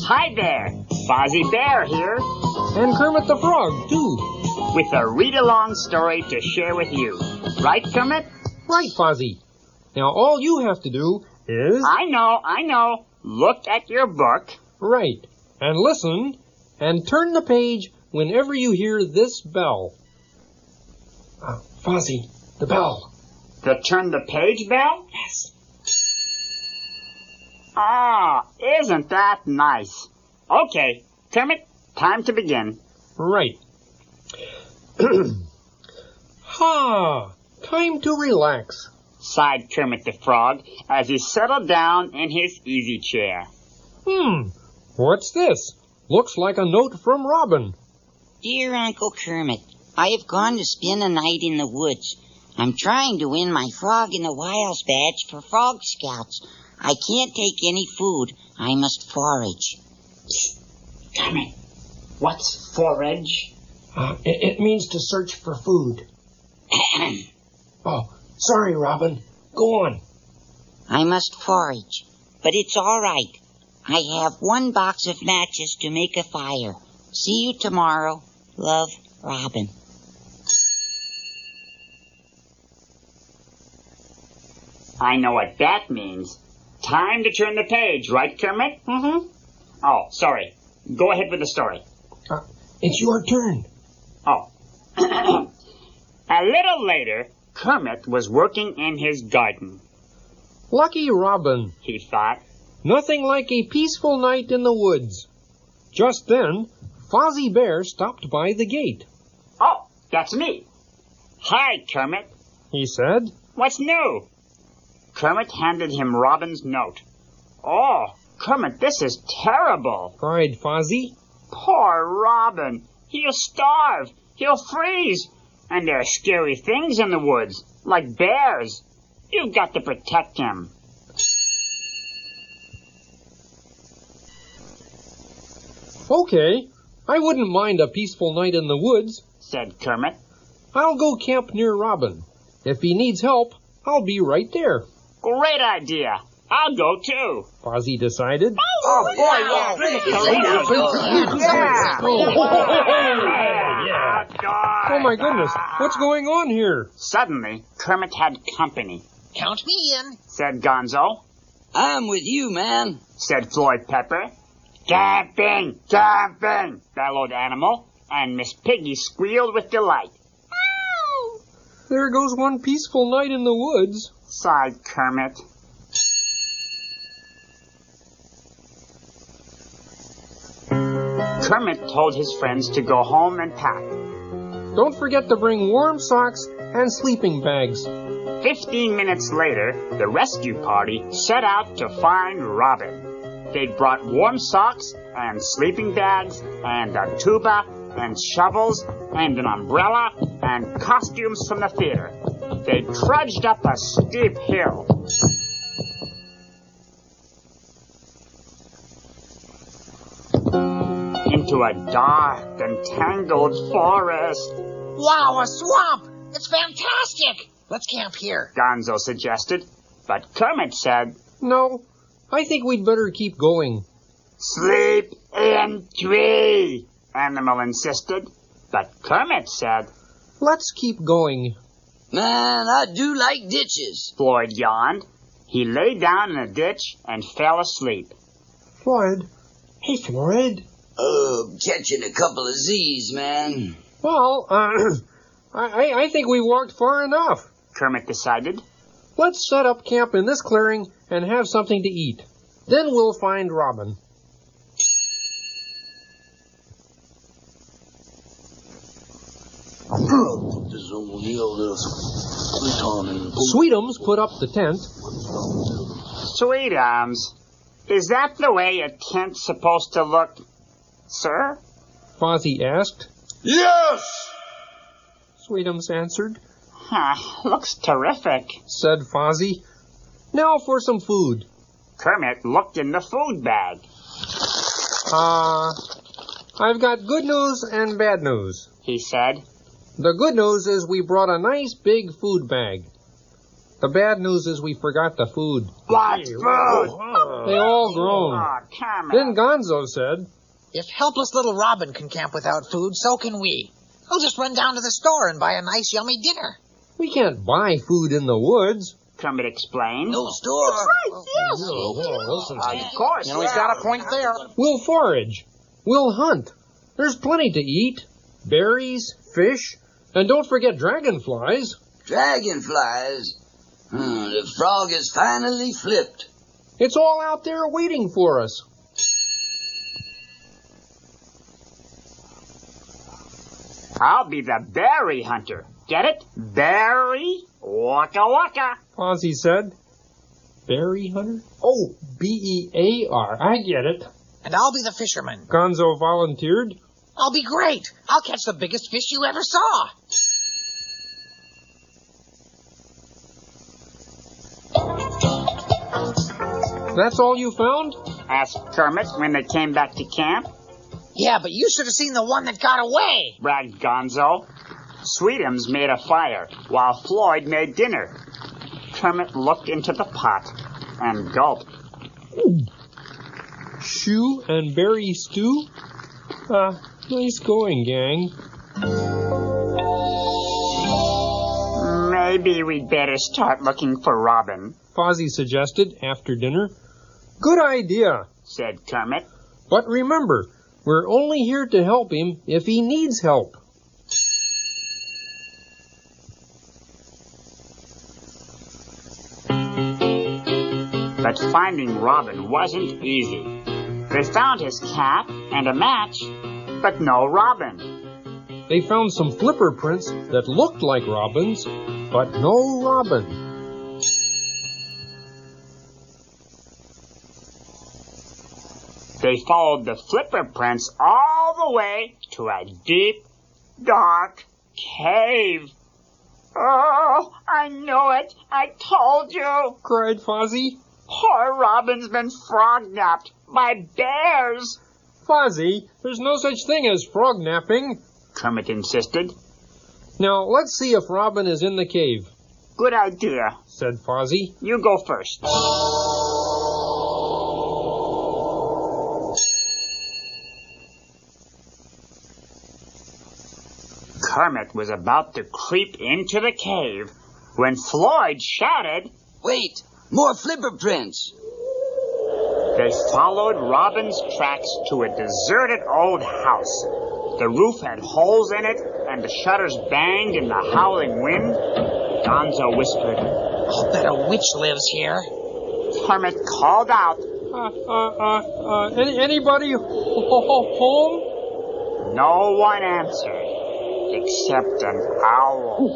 Hi there, Fozzie Bear here. And Kermit the Frog, too. With a read-along story to share with you. Right, Kermit? Right, Fozzie. Now, all you have to do is... I know. Look at your book. Right. And listen, and turn the page whenever you hear this bell. Fozzie, the bell. The turn the page bell? Yes. Ah, isn't that nice? Okay, Kermit, time to begin. Right. Time to relax, sighed Kermit the Frog as he settled down in his easy chair. What's this? Looks like a note from Robin. Dear Uncle Kermit, I have gone to spend a night in the woods. I'm trying to win my Frog in the Wilds badge for Frog Scouts. I can't take any food. I must forage. Kermit, what's forage? It means to search for food. Oh, sorry, Robin. Go on. I must forage, but it's all right. I have 1 box of matches to make a fire. See you tomorrow. Love, Robin. I know what that means. Time to turn the page, right, Kermit? Mm-hmm. Oh, sorry. Go ahead with the story. It's your turn. Oh. A little later, Kermit was working in his garden. Lucky Robin, he thought. Nothing like a peaceful night in the woods. Just then, Fozzie Bear stopped by the gate. Oh, that's me. Hi, Kermit, he said. What's new? Kermit handed him Robin's note. Oh, Kermit, this is terrible, cried Fozzie. Poor Robin. He'll starve. He'll freeze. And there are scary things in the woods, like bears. You've got to protect him. Okay, I wouldn't mind a peaceful night in the woods, said Kermit. I'll go camp near Robin. If he needs help, I'll be right there. Great idea. I'll go too, Fozzie decided. Oh, boy, Oh, my goodness. What's going on here? Suddenly, Kermit had company. Count me in, said Gonzo. I'm with you, man, said Floyd Pepper. Camping, camping, bellowed Animal, and Miss Piggy squealed with delight. Ow! There goes one peaceful night in the woods, sighed Kermit. Kermit told his friends to go home and pack. Don't forget to bring warm socks and sleeping bags. 15 minutes later, the rescue party set out to find Robin. They'd brought warm socks and sleeping bags and a tuba and shovels and an umbrella and costumes from the theater. They trudged up a steep hill. Into a dark and tangled forest. Wow, a swamp! It's fantastic! Let's camp here, Gonzo suggested, but Kermit said, No, I think we'd better keep going. Sleep in tree, Animal insisted, but Kermit said, Let's keep going. Man, I do like ditches. Floyd yawned. He lay down in a ditch and fell asleep. Floyd? Hey, Floyd. Oh, catching a couple of Z's, man. Well, I think we walked far enough, Kermit decided. Let's set up camp in this clearing and have something to eat. Then we'll find Robin. Sweetums put up the tent. Sweetums? Is that the way a tent's supposed to look, sir? Fozzie asked. Yes! Sweetums answered. Looks terrific, said Fozzie. Now for some food. Kermit looked in the food bag. I've got good news and bad news, he said. The good news is we brought a nice big food bag. The bad news is we forgot the food. What food? They all groaned. Oh, Kermit. Then Gonzo said, If helpless little Robin can camp without food, so can we. I'll just run down to the store and buy a nice, yummy dinner. we can't buy food in the woods. Kermit explained. No store. Of course. He's got a point there. We'll forage. We'll hunt. There's plenty to eat. Berries, fish, and don't forget dragonflies. Dragonflies? The frog is finally flipped. It's all out there waiting for us. I'll be the berry hunter. Get it? Berry? Waka waka. Fozzie said. Berry hunter? Oh, B-E-A-R. I get it. And I'll be the fisherman. Gonzo volunteered. I'll be great. I'll catch the biggest fish you ever saw. That's all you found? Asked Kermit when they came back to camp. Yeah, but you should have seen the one that got away. Bragged Gonzo. Sweetums made a fire while Floyd made dinner. Kermit looked into the pot and gulped. Shoe and berry stew? Nice going, gang. Maybe we'd better start looking for Robin, Fozzie suggested after dinner. Good idea, said Kermit. but remember, we're only here to help him if he needs help. But finding Robin wasn't easy. They found his cap and a match, but no Robin. They found some flipper prints that looked like Robin's, but no Robin. They followed the flipper prints all the way to a deep, dark cave. Oh, I knew it. I told you. Cried Fozzie. Poor Robin's been frog-napped by bears. Fozzie, there's no such thing as frog napping. Kermit insisted. Now, let's see if Robin is in the cave, Good idea. said Fozzie. You go first. Kermit was about to creep into the cave when Floyd shouted. Wait, more flipper prints. They followed Robin's tracks to a deserted old house. The roof had holes in it, and the shutters banged in the howling wind. Gonzo whispered. I'll bet a witch lives here. Kermit called out. Anybody home? No one answered, except an owl.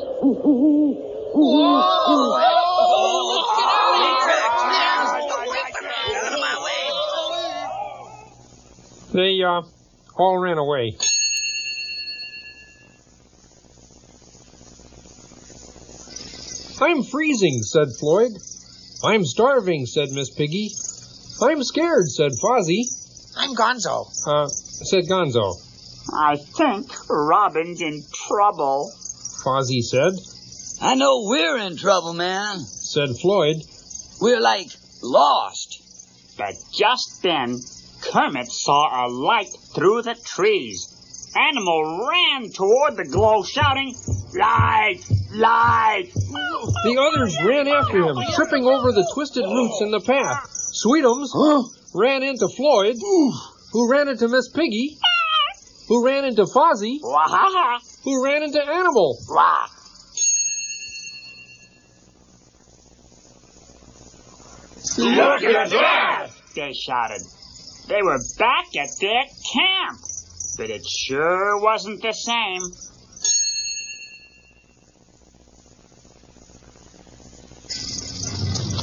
They, all ran away. I'm freezing, said Floyd. I'm starving, said Miss Piggy. I'm scared, said Fozzie. I'm Gonzo. Said Gonzo. I think Robin's in trouble, Fozzie said. I know we're in trouble, man. Said Floyd. We're like lost. but just then Kermit saw a light through the trees. Animal ran toward the glow, shouting, "Light! Light!" The others ran after him, tripping over the twisted roots in the path. Sweetums ran into Floyd, who ran into Miss Piggy, who ran into Fozzie, Wahaha! who ran into Animal. Wah! Look at that! They shouted. They were back at their camp, but it sure wasn't the same.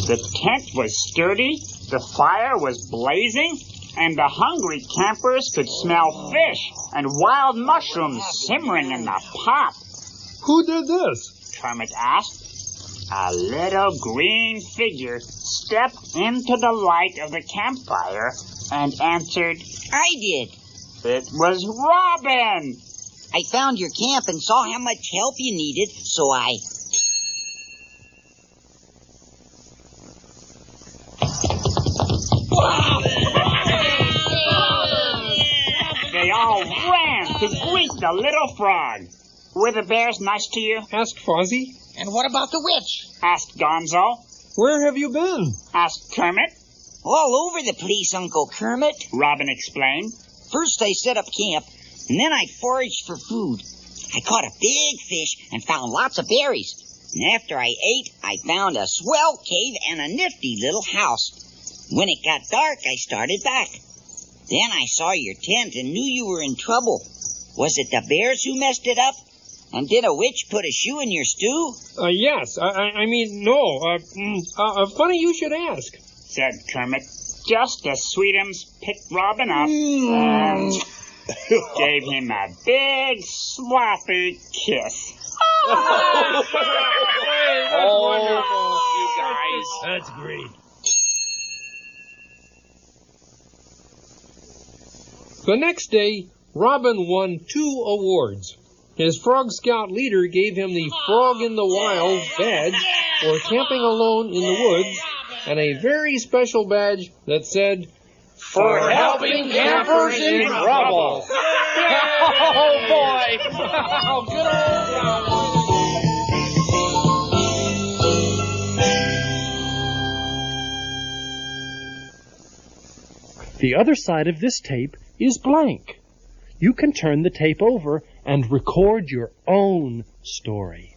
The tent was sturdy, the fire was blazing, and the hungry campers could smell fish and wild mushrooms simmering in the pot. Who did this? Kermit asked. A little green figure stepped into the light of the campfire and answered, I did. "It was Robin!" I found your camp and saw how much help you needed, so I... They all ran to greet the little frog. Were the bears nice to you? Asked Fozzie. And what about the witch? Asked Gonzo. Where have you been? Asked Kermit. All over the place, Uncle Kermit. Robin explained. First I set up camp, and then I foraged for food. I caught a big fish and found lots of berries. And after I ate, I found a swell cave and a nifty little house. When it got dark, I started back. Then I saw your tent and knew you were in trouble. Was it the bears who messed it up? And did a witch put a shoe in your stew? Yes. I mean, no. Funny you should ask, said Kermit, just as Sweetums picked Robin up and gave him a big, sloppy kiss. Wonderful. You guys. That's great. The next day, Robin won 2 awards. His Frog Scout leader gave him the Frog in the Wild badge for camping alone in the woods, and a very special badge that said, For helping campers in trouble. Oh, boy. Good old The other side of this tape is blank. You can turn the tape over and record your own story.